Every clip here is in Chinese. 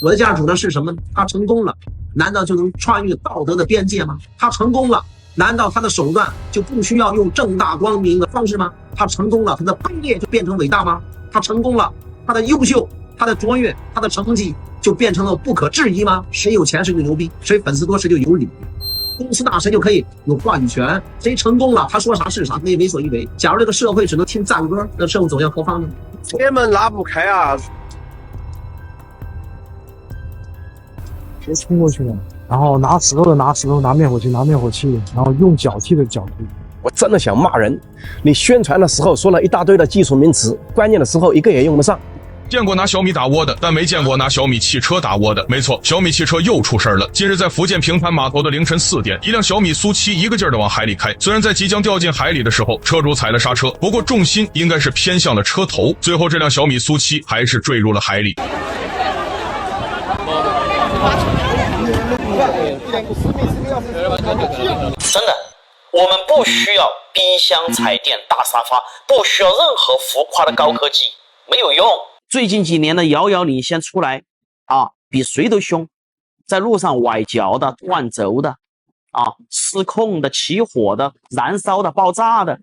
我的价值主张是什么呢？他成功了，难道就能穿越道德的边界吗？他成功了，难道他的手段就不需要用正大光明的方式吗？他成功了，他的卑劣就变成伟大吗？他成功了，他的优秀、他的卓越、他的成绩就变成了不可质疑吗？谁有钱谁就牛逼，谁粉丝多谁就有理，公司大谁就可以有话语权，谁成功了他说啥是啥，可以为所欲为。假如这个社会只能听赞歌，那社会走向何方呢？铁门拉不开啊！别冲过去了，然后拿石头的拿石头，拿灭火器拿灭火器，然后用脚踢的脚踢。我真的想骂人！你宣传的时候说了一大堆的技术名词，关键的时候一个也用不上。见过拿小米打窝的，但没见过拿小米汽车打窝的。没错，小米汽车又出事了。近日在福建平潭码头的凌晨4点，一辆小米苏7一个劲儿的往海里开。虽然在即将掉进海里的时候，车主踩了刹车，不过重心应该是偏向了车头，最后这辆小米苏7还是坠入了海里。真的，我们不需要冰箱、彩电、大沙发，不需要任何浮夸的高科技，没有用。最近几年的遥遥领先出来比谁都凶，在路上崴脚的、断轴的失控的、起火的、燃烧的、爆炸的，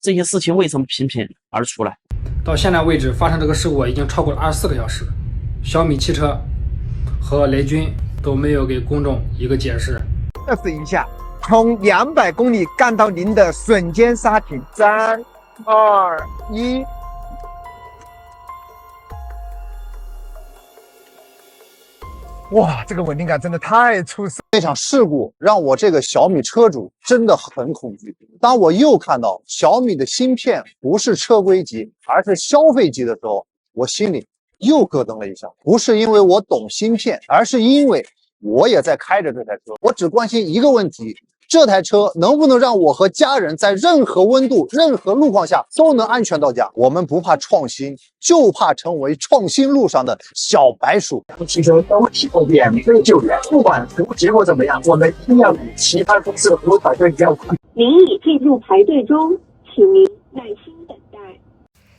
这些事情为什么频频而出来？到现在为止，发生这个事故已经超过了24个小时，小米汽车和雷军都没有给公众一个解释。测试一下，从200公里干到零的瞬间刹停，3、2、1。哇，这个稳定感真的太出色！这场事故让我这个小米车主真的很恐惧。当我又看到小米的芯片不是车规级，而是消费级的时候，我心里又咯噔了一下。不是因为我懂芯片，而是因为我也在开着这台车。我只关心一个问题：这台车能不能让我和家人在任何温度、任何路况下都能安全到家？我们不怕创新，就怕成为创新路上的小白鼠。汽车都提供免费救援，不管服务结果怎么样，我们一定要比其他公司的服务团队要快。您已进入排队中，请您耐心等待。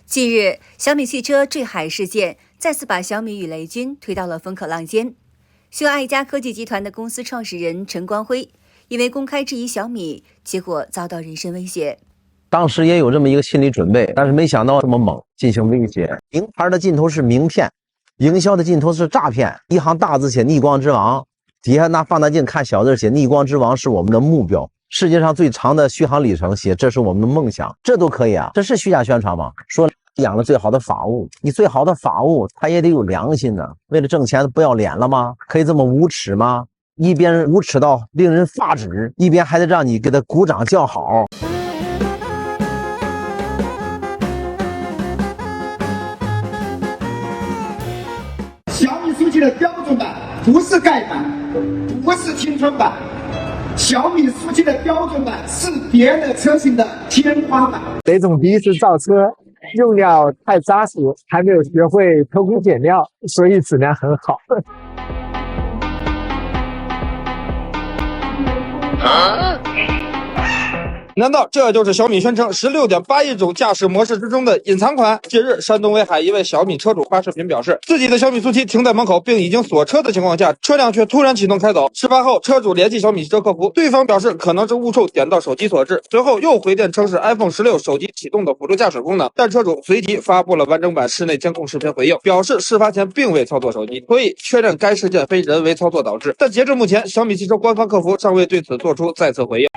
近日，小米汽车坠海事件再次把小米与雷军推到了风口浪尖。秀爱家科技集团的公司创始人陈光辉因为公开质疑小米，结果遭到人身威胁。当时也有这么一个心理准备，但是没想到这么猛，进行威胁。名牌的尽头是名片，营销的尽头是诈骗。一行大字写逆光之王，底下拿放大镜看小字写逆光之王是我们的目标。世界上最长的续航里程写这是我们的梦想，这都可以啊，这是虚假宣传吗？说养了最好的法务，你最好的法务他也得有良心呢，为了挣钱不要脸了吗？可以这么无耻吗？一边无耻到令人发指，一边还得让你给他鼓掌叫好。小米苏7的标准版不是盖板，不是青春版，小米苏7的标准版是别的车型的天花板。雷总第一次造车，用料太扎实，还没有学会偷工减料，所以质量很好。难道这就是小米宣称16.8亿种驾驶模式之中的隐藏款？近日，山东威海一位小米车主发视频表示，自己的小米苏7停在门口并已经锁车的情况下，车辆却突然启动开走。事发后，车主联系小米汽车客服，对方表示可能是误触点到手机所致，随后又回电称是 iPhone 16手机启动的辅助驾驶功能，但车主随即发布了完整版室内监控视频回应，表示事发前并未操作手机，所以确认该事件非人为操作导致。但截至目前，小米汽车官方客服尚未对此做出再次回应。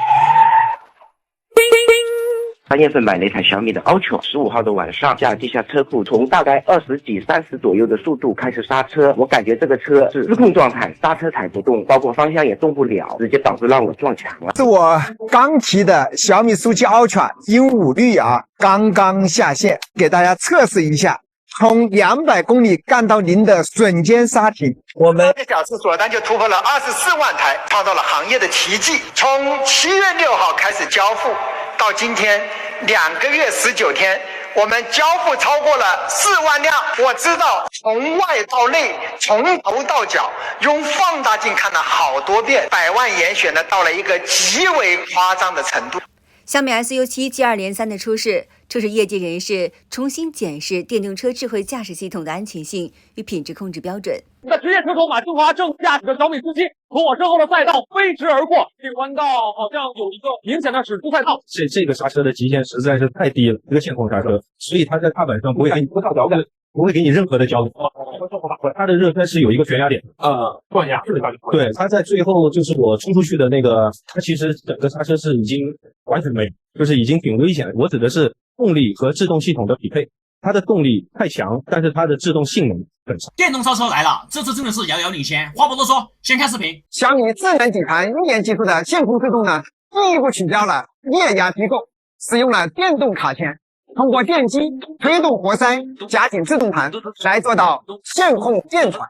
3月份买了一台小米的 Ultra，15号的晚上下地下车库，从大概20几、30左右的速度开始刹车，我感觉这个车是失控状态，刹车踩不动，包括方向也动不了，直接导致让我撞墙了。是我刚提的小米苏7 Ultra 鹦鹉绿刚刚下线，给大家测试一下，从200公里干到零的瞬间刹停。我们8个小时锁单就突破了24万台，创造了行业的奇迹。从7月6号开始交付，到今天2个月19天，我们交付超过了4万辆。我知道从外到内，从头到脚，用放大镜看了好多遍，100万严选的到了一个极为夸张的程度。小米 SU7 接二连三的出事，促使业界人士重新检视电动车智慧驾驶系统的安全性与品质控制标准。在职业车手马俊华正驾驶着小米速七从我身后的赛道飞驰而过，这弯道好像有一个明显的驶出赛道。这个刹车的极限实在是太低了，一个线控刹车，所以它在踏板上不会给你脚感，不会给你任何的脚感。它的热圈是有一个悬崖点断崖式的。对，它在最后就是我冲出去的那个，它其实整个刹车是已经完全没有，就是已经挺危险的。我指的是动力和制动系统的匹配，它的动力太强，但是它的制动性能很差。电动刹车来了，这次真的是遥遥领先。话不多说，先看视频。小米智能底盘1年技术的线控制动呢，进一步取消了液压机构，使用了电动卡钳，通过电机推动活塞，夹紧制动盘，来做到线控电传，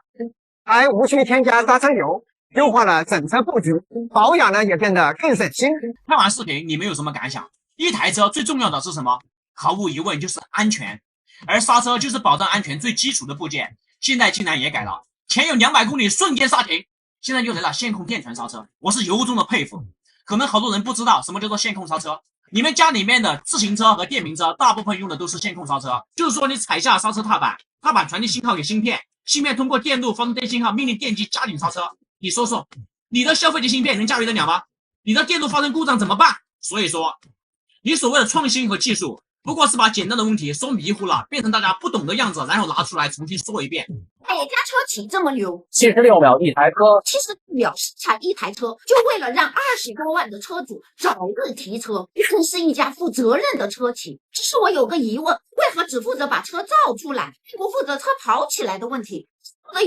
还无需添加刹车油，优化了整车布局，保养呢也变得更省心。看完视频，你们有什么感想？一台车最重要的是什么？毫无疑问就是安全，而刹车就是保障安全最基础的部件。现在竟然也改了，前有200公里瞬间刹停，现在又来了线控电传刹车，我是由衷的佩服。可能好多人不知道什么叫做线控刹车，你们家里面的自行车和电瓶车大部分用的都是线控刹车，就是说你踩下刹车踏板，踏板传递信号给芯片，芯片通过电路发送电信号，命令电机加紧刹车。你说说，你的消费级芯片能驾驭得了吗？你的电路发生故障怎么办？所以说，你所谓的创新和技术，不过是把简单的问题说迷糊了，变成大家不懂的样子，然后拿出来重新说一遍。哪家车企这么牛？76秒一台车，76秒产一台车，就为了让20多万的车主早日提车，真是一家负责任的车企。只是我有个疑问，为何只负责把车造出来，不负责车跑起来的问题？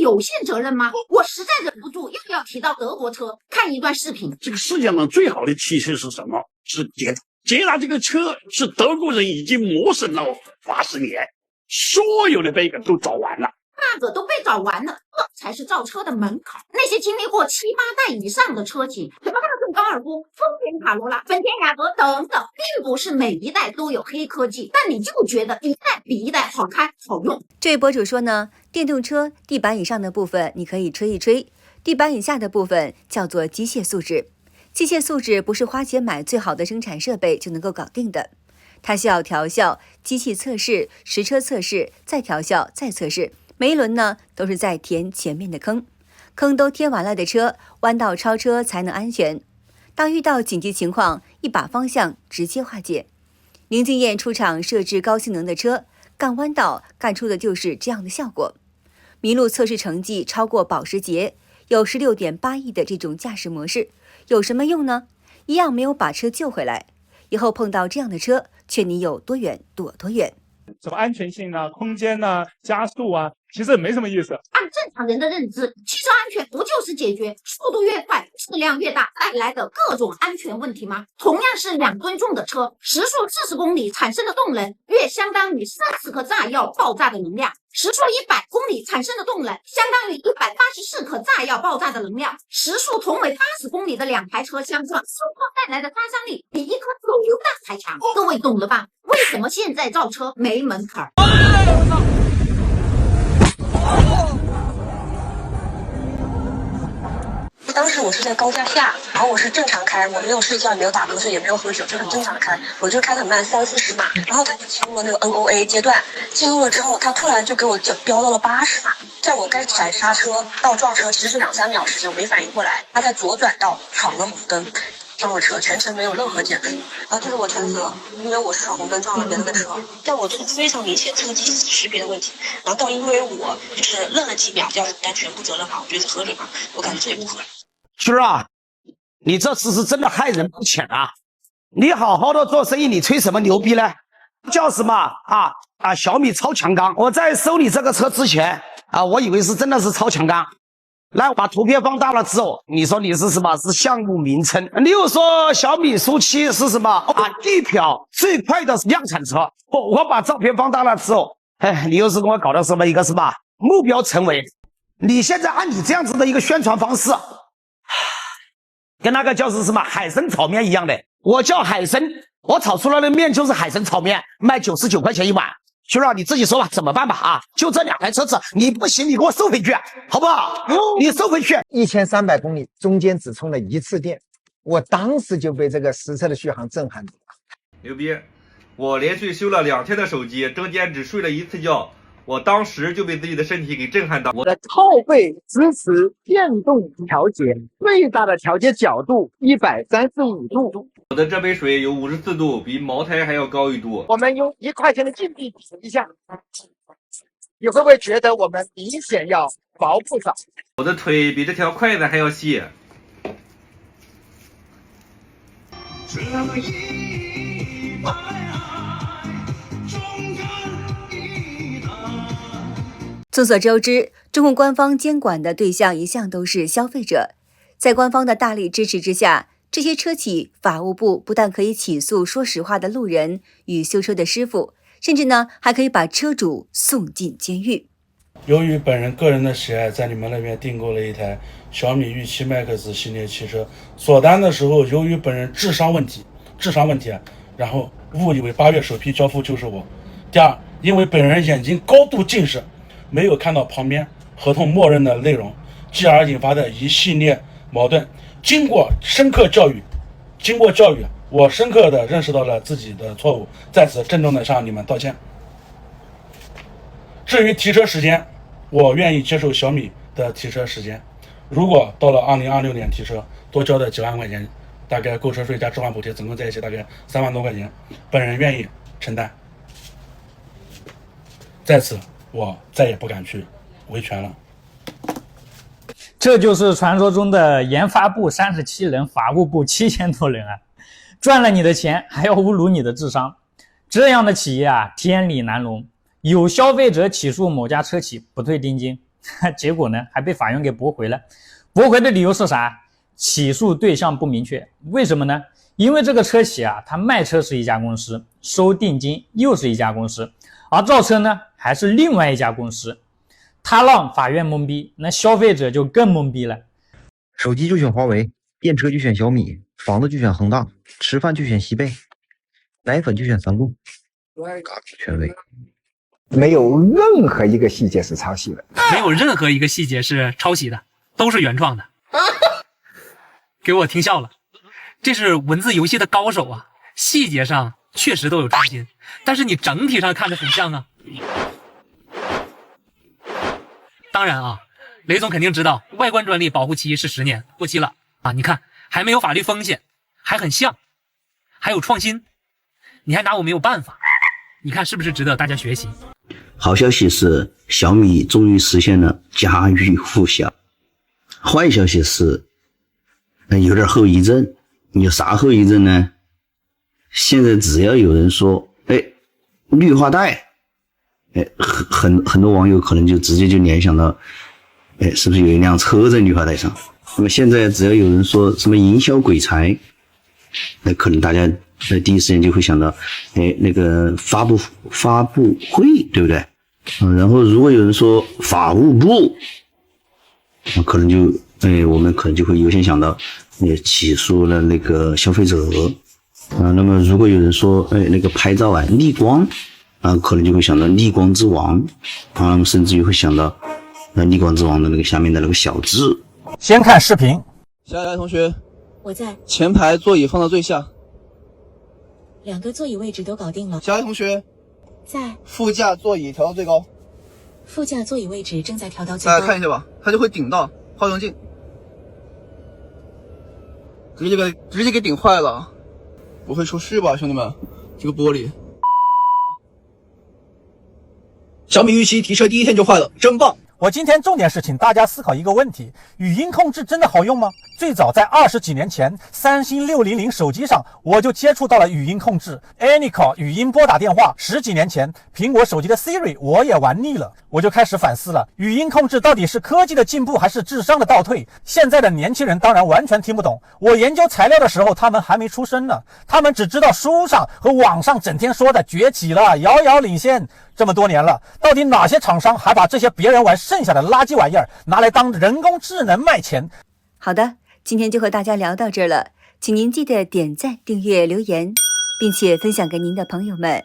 有限责任吗？我实在忍不住又要提到德国车，看一段视频。这个世界上最好的汽车是什么？是捷达。捷达这个车是德国人已经磨损了80年，所有的 bug 都找完了。bug 都被找完了，这才是造车的门槛。那些经历过7、8代以上的车企，什么大众高尔夫、丰田卡罗拉、本田雅阁等等，并不是每一代都有黑科技，但你就觉得一代比一代好开好用。这位博主说呢，电动车地板以上的部分你可以吹一吹，地板以下的部分叫做机械素质。机械素质不是花钱买最好的生产设备就能够搞定的，它需要调校、机器测试、实车测试，再调校、再测试。每一轮呢都是在填前面的坑，坑都填完了的车，弯道超车才能安全。当遇到紧急情况，一把方向直接化解。林敬燕出厂设置高性能的车，干弯道干出的就是这样的效果。麋鹿测试成绩超过保时捷，有16.8亿的这种驾驶模式，有什么用呢？一样没有把车救回来。以后碰到这样的车，劝你有多远躲多远。什么安全性啊、空间啊、加速啊，其实没什么意思。按正常人的认知，汽车安全不就是解决速度越快、质量越大带来的各种安全问题吗？同样是2吨重的车，时速40公里产生的动能约相当于30颗炸药爆炸的能量，时速100公里产生的动能相当于184颗炸药爆炸的能量。时速同为80公里的2台车相撞，受迫带来的杀伤力比一颗手榴弹还强。各位懂了吧？为什么现在造车没门槛？当时我是在高架下，然后我是正常开，我没有睡觉，也没有打瞌睡，也没有喝酒，就很正常的开，我就开得很慢，30-40码。然后他就进入了那个 NOA 阶段，进入了之后，他突然就给我飙到了80码，在我该踩刹车到撞车，其实是2-3秒时间，我没反应过来，他在左转道闯了红灯。撞了车，全程没有任何减速，然后这是我全责，因为我是闯红灯撞了别人的车，但我这个非常明显车机识别的问题，然后到因为我就是愣了几秒，要承担全部责任嘛，我觉得合理吗？我感觉这也不合理。军儿啊，你这次是真的害人不浅啊！你好好的做生意，你吹什么牛逼呢？叫什么小米超强钢！我在收你这个车之前我以为是真的是超强钢。来，我把图片放大了之后，你说你是什么？是项目名称。你又说小米速7是什么？地表最快的量产车。我把照片放大了之后，你又是跟我搞的什么一个什么目标成为？你现在按你这样子的一个宣传方式，跟那个叫是什么海参炒面一样的。我叫海参，我炒出来的面就是海参炒面，卖99块钱一碗。徐老，你自己说吧，怎么办吧？就这2台车子，你不行，你给我收回去，好不好？你收回去。1300公里，中间只充了1次电，我当时就被这个实测的续航震撼住了。牛逼！我连续修了2天的手机，中间只睡了1次觉，我当时就被自己的身体给震撼到。我的靠背支持电动调节，最大的调节角度135度。我的这杯水有54度，比茅台还要高1度。我们用1块钱的金币比一下，你会不会觉得我们明显要薄不少？我的腿比这条筷子还要细。众所周知，中共官方监管的对象一向都是消费者。在官方的大力支持之下，这些车企法务部不但可以起诉说实话的路人与修车的师傅，甚至呢还可以把车主送进监狱。由于本人个人的喜爱，在你们那边订购了一台小米玉7 Max 系列汽车。锁单的时候，由于本人智商问题，然后误以为8月首批交付就是我。第二，因为本人眼睛高度近视，没有看到旁边合同默认的内容，继而引发的一系列矛盾。经过教育，我深刻的认识到了自己的错误，在此郑重的向你们道歉。至于提车时间，我愿意接受小米的提车时间。如果到了2026年提车，多交的几万块钱，大概购车税加置换补贴，总共在一起大概3万多块钱，本人愿意承担。在此，我再也不敢去维权了。这就是传说中的研发部37人，法务部7000多人啊！赚了你的钱，还要侮辱你的智商，这样的企业啊，天理难容。有消费者起诉某家车企不退定金，结果呢还被法院给驳回了。驳回的理由是啥？起诉对象不明确。为什么呢？因为这个车企啊，它卖车是一家公司，收定金又是一家公司，而造车呢还是另外一家公司。他让法院懵逼，那消费者就更懵逼了。手机就选华为，电车就选小米，房子就选恒大，吃饭就选西贝，奶粉就选三鹿，权威。没有任何一个细节是抄袭的，没有任何一个细节是抄袭的，都是原创的。给我听笑了，这是文字游戏的高手啊！细节上确实都有创新，但是你整体上看着很像啊。当然啊，雷总肯定知道外观专利保护期是10年，过期了啊！你看还没有法律风险，还很像，还有创新，你还拿我没有办法？你看是不是值得大家学习？好消息是小米终于实现了家喻户晓，坏消息是有点后遗症。有啥后遗症呢？现在只要有人说绿化带，很多网友可能就直接就联想到是不是有一辆车在绿化带上。那么现在只要有人说什么营销鬼才，那可能大家第一时间就会想到那个发布会，对不对？然后如果有人说法务部，可能就我们可能就会优先想到起诉了那个消费者那么如果有人说那个拍照逆光可能就会想到逆光之王甚至于会想到逆光之王的那个下面的那个小字。先看视频。下一位同学，我在。前排座椅放到最下。2个座椅位置都搞定了。下一位同学，在。副驾座椅调到最高。副驾座椅位置正在调到最高。大家看一下吧，它就会顶到后视镜，直接给顶坏了，不会出事吧，兄弟们？这个玻璃。小米预期提车第1天就坏了，真棒！我今天重点是请大家思考一个问题：语音控制真的好用吗？最早在20几年前，三星600手机上我就接触到了语音控制 ，Anycall 语音拨打电话。10几年前，苹果手机的 Siri 我也玩腻了，我就开始反思了：语音控制到底是科技的进步还是智商的倒退？现在的年轻人当然完全听不懂。我研究材料的时候，他们还没出生呢，他们只知道书上和网上整天说的崛起了，遥遥领先。这么多年了，到底哪些厂商还把这些别人玩剩下的垃圾玩意儿拿来当人工智能卖钱？好的，今天就和大家聊到这儿了，请您记得点赞、订阅、留言，并且分享给您的朋友们。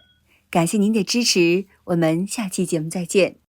感谢您的支持，我们下期节目再见。